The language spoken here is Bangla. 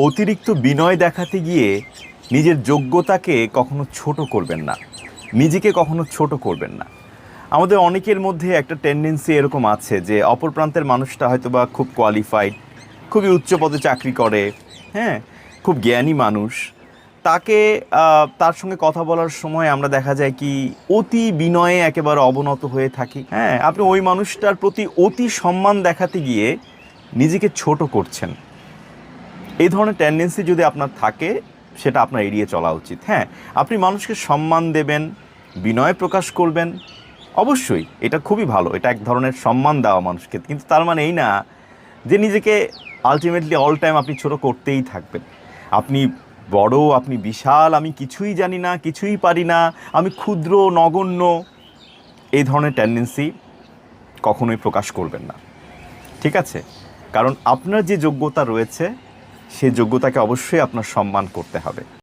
অতিরিক্ত বিনয় দেখাতে গিয়ে নিজের যোগ্যতাকে কখনো ছোট করবেন না, নিজেকে কখনো ছোট করবেন না। আমাদের অনেকের মধ্যে একটা টেন্ডেন্সি এরকম আছে যে অপর প্রান্তের মানুষটা হয়তো বা খুব কোয়ালিফাইড, খুবই উচ্চ পদে চাকরি করে, হ্যাঁ, খুব জ্ঞানী মানুষ, তাকে তার সঙ্গে কথা বলার সময় আমরা দেখা যায় কি অতি বিনয়ে একেবারে অবনত হয়ে থাকি। হ্যাঁ, আপনি ওই মানুষটার প্রতি অতি সম্মান দেখাতে গিয়ে নিজেকে ছোট করছেন। এই ধরনের টেন্ডেন্সি যদি আপনার থাকে, সেটা আপনার এড়িয়ে চলা উচিত। হ্যাঁ, আপনি মানুষকে সম্মান দেবেন, বিনয় প্রকাশ করবেন, অবশ্যই এটা খুবই ভালো, এটা এক ধরনের সম্মান দেওয়া মানুষকে, কিন্তু তার মানে এই না যে নিজেকে আলটিমেটলি অল টাইম আপনি ছোট করতেই থাকবেন। আপনি বড়, আপনি বিশাল, আমি কিছুই জানি না, কিছুই পারি না, আমি ক্ষুদ্র, নগণ্য, এই ধরনের টেন্ডেন্সি কখনোই প্রকাশ করবেন না, ঠিক আছে? কারণ আপনার যে যোগ্যতা রয়েছে, সেই যোগ্যতাকে অবশ্যই আপনার সম্মান করতে হবে।